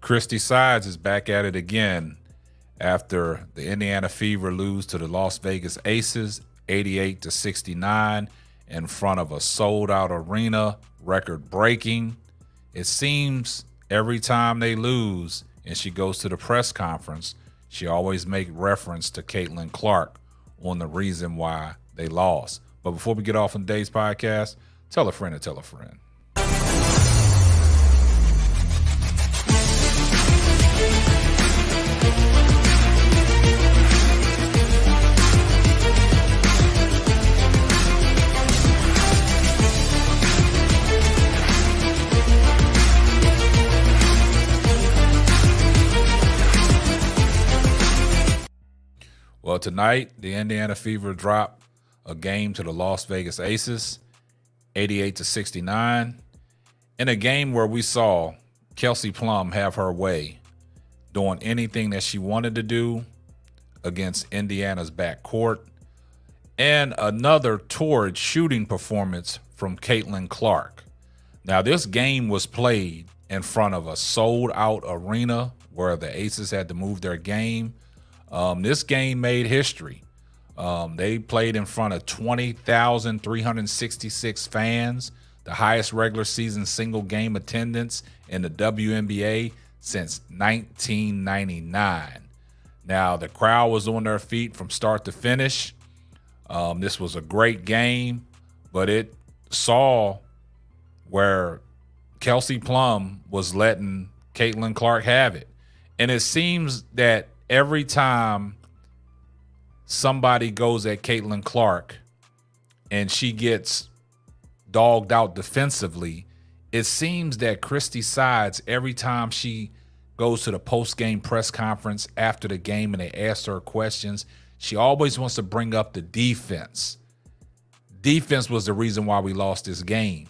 Christie Sides is back at it again after the Indiana Fever lose to the Las Vegas Aces 88-69 in front of a sold-out arena, record-breaking. It seems every time they lose and she goes to the press conference, she always makes reference to Caitlin Clark on the reason why they lost. But before we get off on today's podcast, tell a friend to tell a friend. Well, tonight, the Indiana Fever dropped a game to the Las Vegas Aces, 88-69, in a game where we saw Kelsey Plum have her way, doing anything that she wanted to do against Indiana's backcourt, and another torrid shooting performance from Caitlin Clark. Now, this game was played in front of a sold-out arena where the Aces had to move their game. This game made history. They played in front of 20,366 fans, the highest regular season single game attendance in the WNBA since 1999. Now, the crowd was on their feet from start to finish. This was a great game, but it saw where Kelsey Plum was letting Caitlin Clark have it. And it seems that every time somebody goes at Caitlin Clark and she gets dogged out defensively, it seems that Christie Sides, every time she goes to the post-game press conference after the game and they ask her questions, she always wants to bring up the defense. Defense was the reason why we lost this game.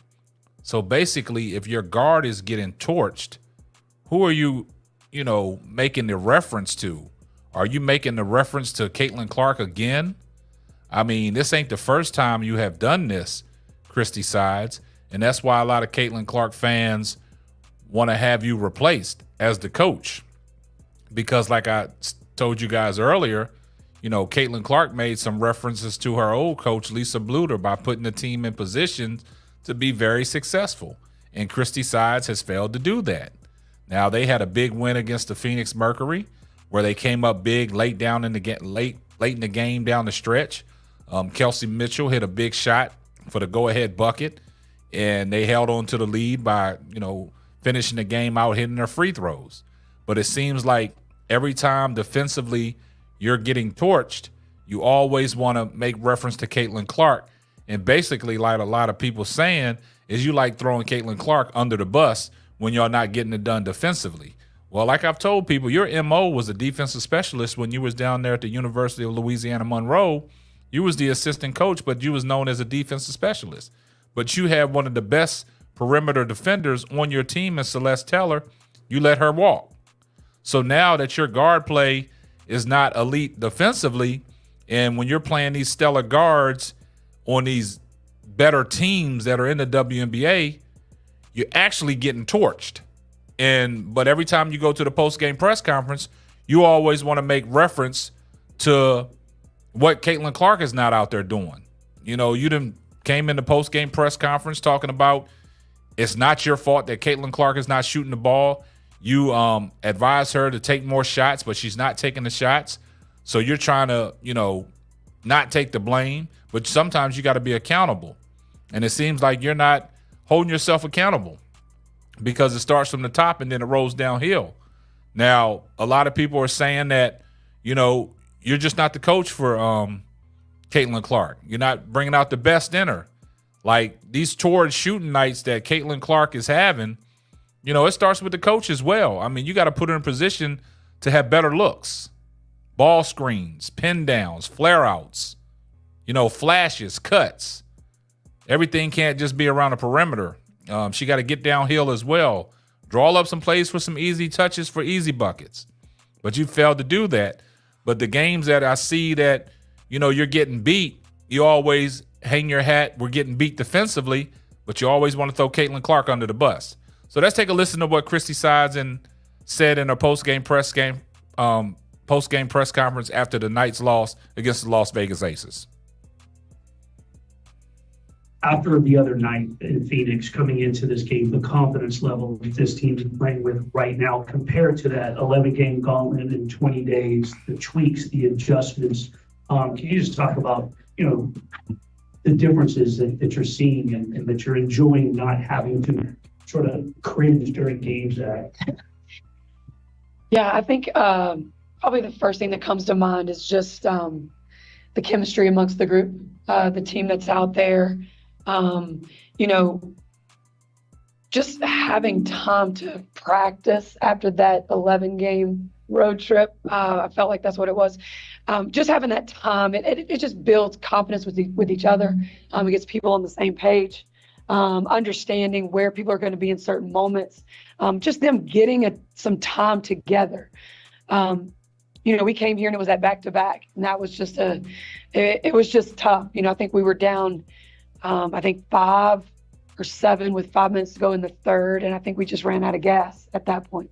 So basically, if your guard is getting torched, who are you making the reference to? Are you making the reference to Caitlin Clark again? I mean, this ain't the first time you have done this, Christie Sides, and that's why a lot of Caitlin Clark fans want to have you replaced as the coach. Because like I told you guys earlier, Caitlin Clark made some references to her old coach, Lisa Bluter, by putting the team in position to be very successful. And Christie Sides has failed to do that. Now, they had a big win against the Phoenix Mercury, where they came up big late in the game down the stretch. Kelsey Mitchell hit a big shot for the go-ahead bucket, and they held on to the lead by, finishing the game out hitting their free throws. But it seems like every time defensively you're getting torched, you always want to make reference to Caitlin Clark. And basically, like a lot of people saying, is you like throwing Caitlin Clark under the bus when you're not getting it done defensively. Well, like I've told people, your MO was a defensive specialist when you was down there at the University of Louisiana Monroe. You was the assistant coach, but you was known as a defensive specialist. But you had one of the best perimeter defenders on your team in Celeste Teller. You let her walk. So now that your guard play is not elite defensively, and when you're playing these stellar guards on these better teams that are in the WNBA, you're actually getting torched. But every time you go to the post-game press conference, you always want to make reference to what Caitlin Clark is not out there doing. You done came in the post-game press conference talking about it's not your fault that Caitlin Clark is not shooting the ball. You advised her to take more shots, but she's not taking the shots. So you're trying to, not take the blame, but sometimes you got to be accountable. And it seems like you're not holding yourself accountable, because it starts from the top and then it rolls downhill. Now, a lot of people are saying that, you're just not the coach for Caitlin Clark. You're not bringing out the best in her. Like these torrid shooting nights that Caitlin Clark is having, it starts with the coach as well. I mean, you got to put her in position to have better looks. Ball screens, pin downs, flare outs, flashes, cuts. Everything can't just be around the perimeter. She got to get downhill as well. Draw up some plays for some easy touches for easy buckets. But you failed to do that. But the games that I see that, you're getting beat, you always hang your hat. We're getting beat defensively, but you always want to throw Caitlin Clark under the bus. So let's take a listen to what Christie Sides and said in a post-game press conference after the Knights loss against the Las Vegas Aces? After the other night in Phoenix, coming into this game, the confidence level that this team is playing with right now compared to that 11-game gauntlet in 20 days, the tweaks, the adjustments. Can you just talk about, the differences that you're seeing and that you're enjoying not having to sort of cringe during games at? Yeah, I think probably the first thing that comes to mind is just the chemistry amongst the group, the team that's out there. Just having time to practice after that 11-game road trip. I felt like that's what it was. Just having that time, it just builds confidence with each other. It gets people on the same page, understanding where people are going to be in certain moments. Just them getting some time together. We came here and it was that back-to-back, and that was just it was just tough. I think we were down, 5 or 7 with 5 minutes to go in the third, and I think we just ran out of gas at that point.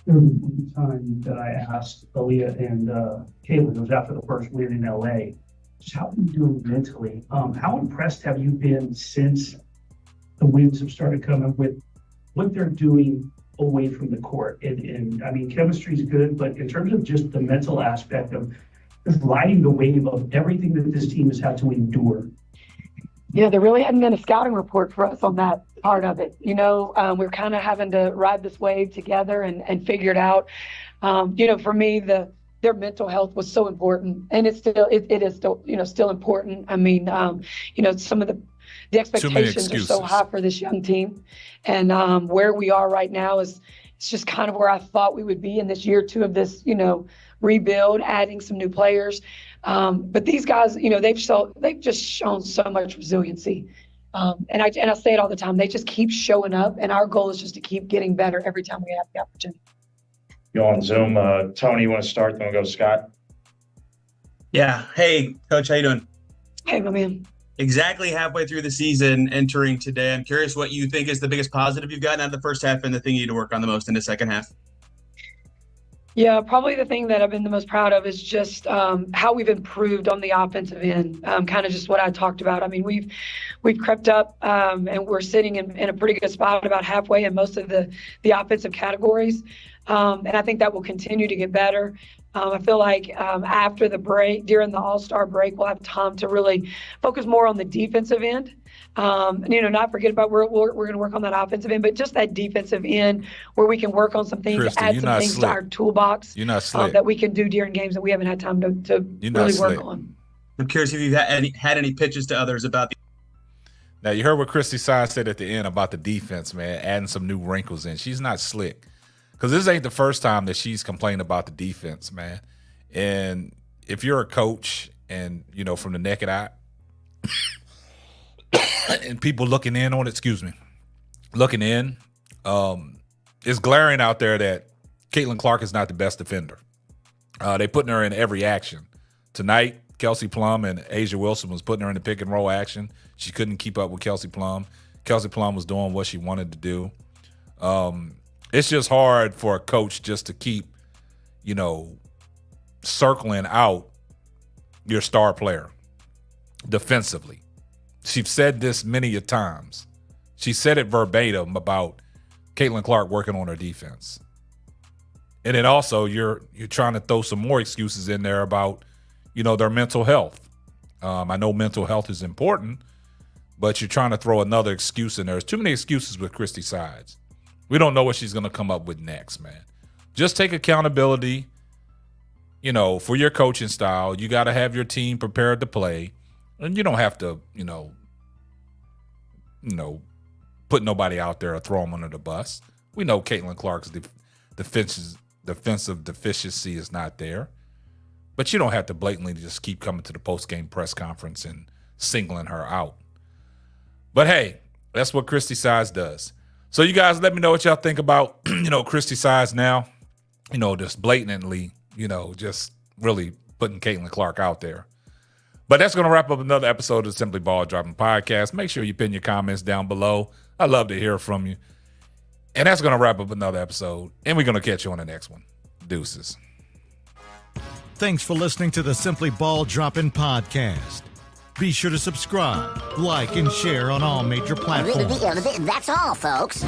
There was one time that I asked Aaliyah and Caitlin, it was after the first win in LA, just how are you doing mentally? How impressed have you been since the wins have started coming with what they're doing away from the court? And I mean, chemistry is good, but in terms of just the mental aspect of just riding the wave of everything that this team has had to endure. Yeah, there really hadn't been a scouting report for us on that part of it. We're kind of having to ride this wave together and figure it out. For me, their mental health was so important, and it is still important. I mean, some of the expectations are so high for this young team, and where we are right now it's just kind of where I thought we would be in this year 2 of this, rebuild, adding some new players. But these guys, they've just shown so much resiliency. And I say it all the time, they just keep showing up, and our goal is just to keep getting better every time we have the opportunity. You on Zoom, Tony, you want to start, then we'll go to Scott? Yeah. Hey, Coach, how you doing? Hey, my man. Exactly halfway through the season, entering today. I'm curious what you think is the biggest positive you've gotten out of the first half and the thing you need to work on the most in the second half. Yeah, probably the thing that I've been the most proud of is just how we've improved on the offensive end, kind of just what I talked about. I mean, we've crept up and we're sitting in a pretty good spot about halfway in most of the offensive categories. And I think that will continue to get better. I feel like after the break, during the All-Star break, we'll have time to really focus more on the defensive end. Not forget about we're going to work on that offensive end, but just that defensive end where we can work on some things, Christie, add some things to our toolbox that we can do during games that we haven't had time to really work on. I'm curious if you've had any pitches to others about the. Now, you heard what Christie Sides said at the end about the defense, man, adding some new wrinkles in. She's not slick. Because this ain't the first time that she's complained about the defense, man. And if you're a coach and, from the naked eye, and people looking in on it, it's glaring out there that Caitlin Clark is not the best defender. They putting her in every action. Tonight, Kelsey Plum and Asia Wilson was putting her in the pick and roll action. She couldn't keep up with Kelsey Plum. Kelsey Plum was doing what she wanted to do. It's just hard for a coach just to keep, circling out your star player defensively. She's said this many a times. She said it verbatim about Caitlin Clark working on her defense. And then also you're trying to throw some more excuses in there about, their mental health. I know mental health is important, but you're trying to throw another excuse in there. There's too many excuses with Christie Sides. We don't know what she's going to come up with next, man. Just take accountability, for your coaching style. You got to have your team prepared to play. And you don't have to, put nobody out there or throw them under the bus. We know Caitlin Clark's defensive deficiency is not there. But you don't have to blatantly just keep coming to the post-game press conference and singling her out. But, hey, that's what Christie Sides does. So you guys let me know what y'all think about, Christie Sides now, just blatantly, just really putting Caitlin Clark out there. But that's going to wrap up another episode of the Simply Ball Dropping Podcast. Make sure you pin your comments down below. I'd love to hear from you. And that's going to wrap up another episode. And we're going to catch you on the next one. Deuces. Thanks for listening to the Simply Ball Dropping podcast. Be sure to subscribe, like, and share on all major platforms. That's all, folks.